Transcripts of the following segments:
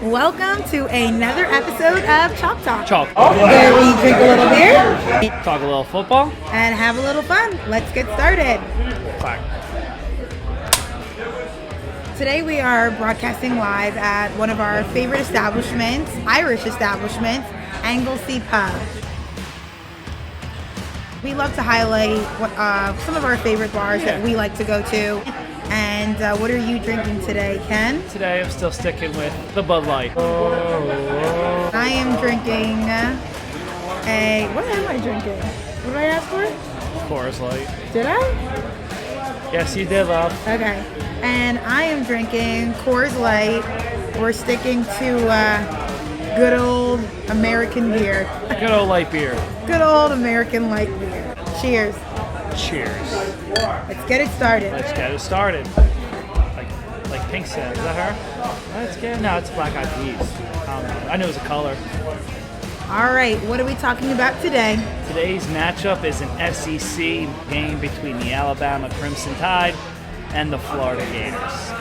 Welcome to another episode of Chalk Talk. Chalk. Where we drink a little beer Talk a little football. and have a little fun. Let's get started. Clack. Today we are broadcasting live at one of our favorite establishments, Irish establishments, Anglesey Pub. We love to highlight some of our favorite bars that we like to go to. And what are you drinking today, Ken? Today I'm still sticking with the Bud Light. I am drinking what am I drinking? What did I ask for? Coors Light. Did I? Yes, you did, love. Okay. And I am drinking Coors Light. We're sticking to good old American beer. Good old light beer. Good old American light beer. Cheers. Cheers. Let's get it started. Let's get it started. Like Pink said, is that her? Let's get No, it's Black Eyed Peas. I don't know. I knew it was a color. All right. What are we talking about today? Today's matchup is an SEC game between the Alabama Crimson Tide and the Florida Gators.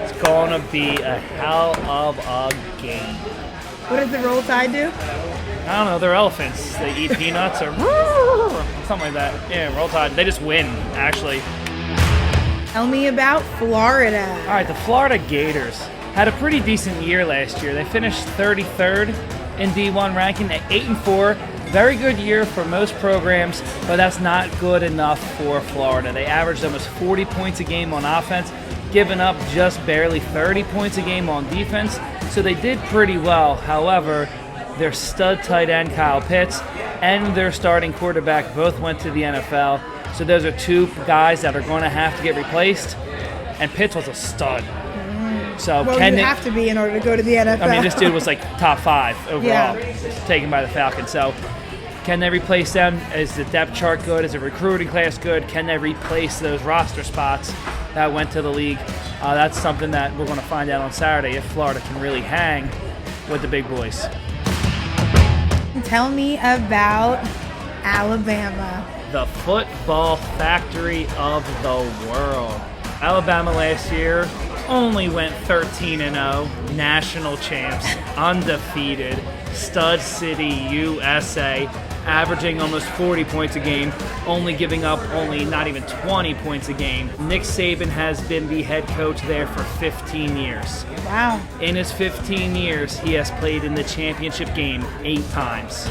It's going to be a hell of a game. What does the Roll Tide do? I don't know, they're elephants. They eat peanuts or something like that. Yeah, Roll Tide. They just win, actually. Tell me about Florida. All right, the Florida Gators had a pretty decent year last year. They finished 33rd in D1 ranking at 8-4. Very good year for most programs, but that's not good enough for Florida. They averaged almost 40 points a game on offense, giving up just barely 30 points a game on defense. So they did pretty well. However, their stud tight end Kyle Pitts and their starting quarterback both went to the NFL. So those are two guys that are going to have to get replaced. And Pitts was a stud. So Well, you have to be in order to go to the NFL. I mean, this dude was like top 5 overall, taken by the Falcons. So can they replace them? Is the depth chart good? Is the recruiting class good? Can they replace those roster spots that went to the league? That's something that we're going to find out on Saturday if Florida can really hang with the big boys. Tell me about Alabama. The football factory of the world. Alabama last year only went 13-0, national champs, undefeated, stud city USA, averaging almost 40 points a game, only giving up not even 20 points a game. Nick Saban has been the head coach there for 15 years. Wow. In his 15 years, he has played in the championship game 8 times.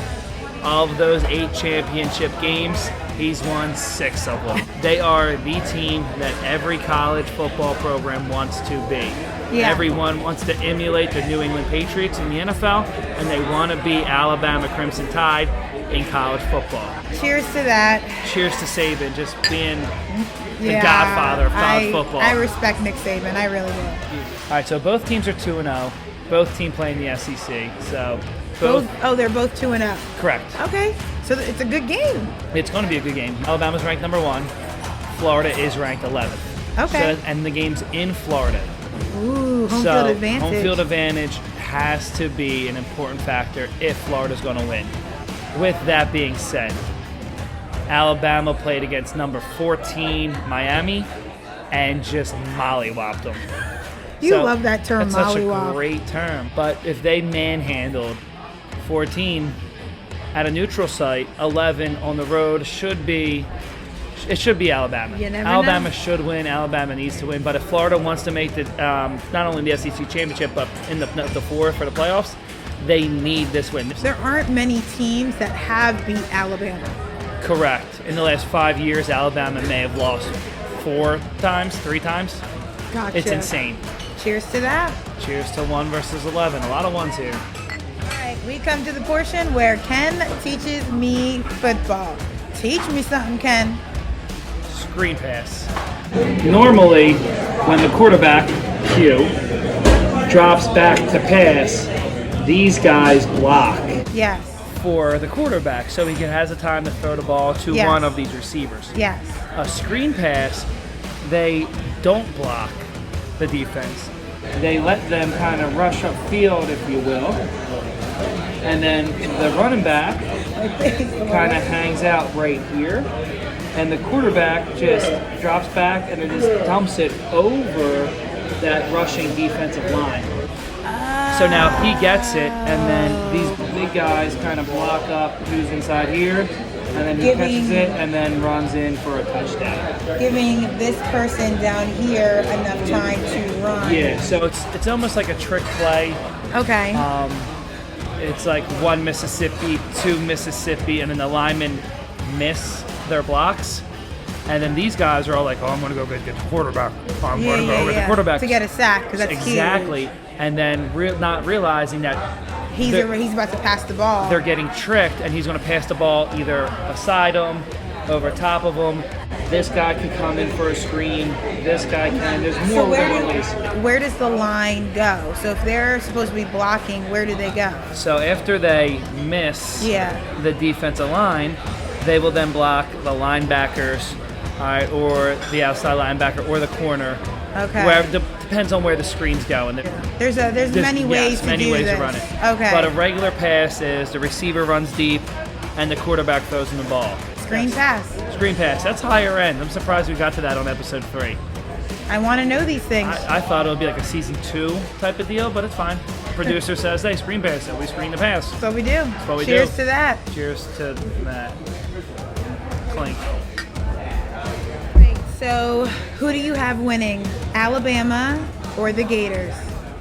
Of those 8 championship games, he's won 6 of them. They are the team that every college football program wants to be. Yeah. Everyone wants to emulate the New England Patriots in the NFL, and they want to be Alabama Crimson Tide in college football. Cheers to that. Cheers to Saban, just being the godfather of college football. I respect Nick Saban. I really do. All right, so both teams are 2-0. Both teams play in the SEC. So They're both 2-0. Correct. Okay, so it's a good game. It's going to be a good game. Alabama's ranked number 1. Florida is ranked 11th. Okay. So, and the game's in Florida. Ooh, home field advantage. Home field advantage has to be an important factor if Florida's going to win. With that being said, Alabama played against number 14 Miami and just mollywopped them. You love that term, That's such a mollywop. great term. But if they manhandled 14 at a neutral site, 11 on the road, it should be Alabama. You never Alabama know. should win. Alabama needs to win. But if Florida wants to make the not only the SEC championship, but in the 4 for the playoffs, they need this win. There aren't many teams that have beat Alabama. Correct. In the last 5 years, Alabama may have lost 3 times. Gotcha. It's insane. Cheers to that. Cheers to 1 versus 11. A lot of ones here. All right, we come to the portion where Ken teaches me football. Teach me something, Ken. Screen pass. Normally, when the quarterback, Q, drops back to pass, these guys block Yes. for the quarterback so he has the time to throw the ball to Yes. one of these receivers. Yes. A screen pass, they don't block the defense. They let them kind of rush upfield, if you will. And then the running back kind of hangs out right here. And the quarterback just drops back and then just dumps it over that rushing defensive line. So now he gets it, and then these big guys kind of block up who's inside here, and then he catches it and then runs in for a touchdown. Giving this person down here enough time to run. Yeah, so it's almost like a trick play. Okay. It's like 1 Mississippi, 2 Mississippi, and then the linemen miss their blocks. And then these guys are all like, oh, I'm going to go get the quarterback. I'm going to go get the quarterback. To get a sack, because that's exactly. huge. And then not realizing that he's about to pass the ball. They're getting tricked, and he's going to pass the ball either beside him, over top of him. This guy could come in for a screen. This guy can. There's more ways. Where does the line go? So if they're supposed to be blocking, where do they go? So after they miss the defensive line, they will then block the linebackers, all right, or the outside linebacker, or the corner. Okay. Where depends on where the screens go. And there's many ways to do this. To run it. Okay. But a regular pass is the receiver runs deep, and the quarterback throws him the ball. Screen pass. Screen pass. That's higher end. I'm surprised we got to that on episode 3. I want to know these things. I thought it would be like a season 2 type of deal, but it's fine. Producer says, hey, screen pass, so we screen the pass. That's what we do. That's what we Cheers do. to that. Cheers to that. Clink. So, who do you have winning? Alabama or the Gators?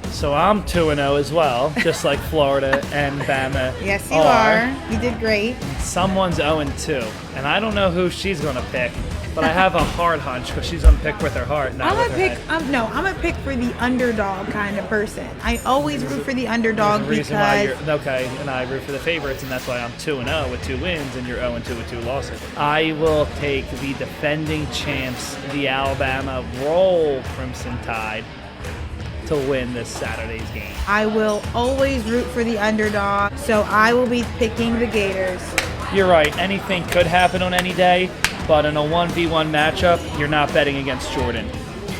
So I'm 2-0 as well, just like Florida and Bama. Yes, you are. You did great. Someone's 0-2, and I don't know who she's going to pick, but I have a hard hunch because she's going to pick with her heart, not with her head. I'm gonna pick for the underdog kind of person. I always root for the underdog There's a reason why because okay, and I root for the favorites, and that's why I'm 2-0 with 2 wins, and you're 0-2 with 2 losses. I will take the defending champs, the Alabama Roll Crimson Tide, to win this Saturday's game. I will always root for the underdog, so I will be picking the Gators. You're right. Anything could happen on any day, but in a 1v1 matchup, you're not betting against Jordan.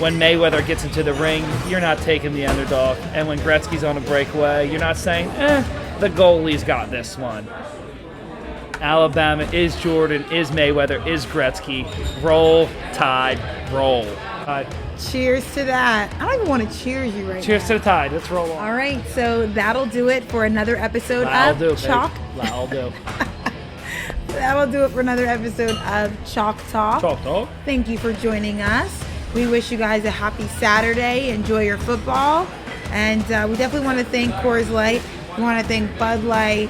When Mayweather gets into the ring, you're not taking the underdog. And when Gretzky's on a breakaway, you're not saying, the goalie's got this one. Alabama is Jordan, is Mayweather, is Gretzky. Roll, Tide, roll. Cheers to that. I don't even want to cheers you right Cheers now. to the Tide. Let's roll on. All right, so that'll do it for another episode of Chalk. That'll do. That'll do it for another episode of Chalk Talk. Chalk Talk. Thank you for joining us. We wish you guys a happy Saturday. Enjoy your football. And we definitely want to thank Coors Light. We want to thank Bud Light,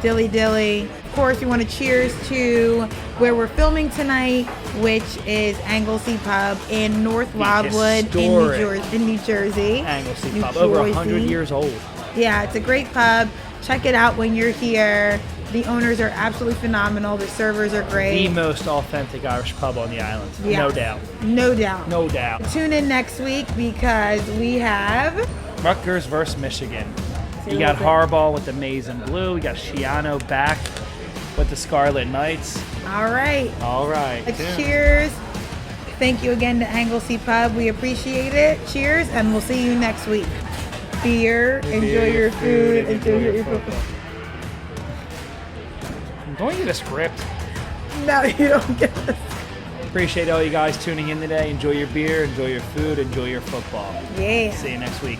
Dilly Dilly. Of course, we want to cheers to where we're filming tonight, which is Anglesey Pub in North Wildwood in New Jersey. Anglesey Pub, over 100 years old. Yeah, it's a great pub. Check it out when you're here. The owners are absolutely phenomenal. The servers are great. The most authentic Irish pub on the island. Yeah. No doubt. No doubt. No doubt. Tune in next week because we have Rutgers versus Michigan. You got Harbaugh with the maize and blue. You got Shiano back with the Scarlet Knights. All right. All right. Cheers. Thank you again to Anglesey Pub. We appreciate it. Cheers, and we'll see you next week. Beer, enjoy your food, enjoy your football. Don't you get a script? No, you don't get it. Appreciate all you guys tuning in today. Enjoy your beer, enjoy your food, enjoy your football. Yeah. See you next week.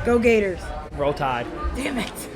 Go Gators. Roll Tide. Damn it.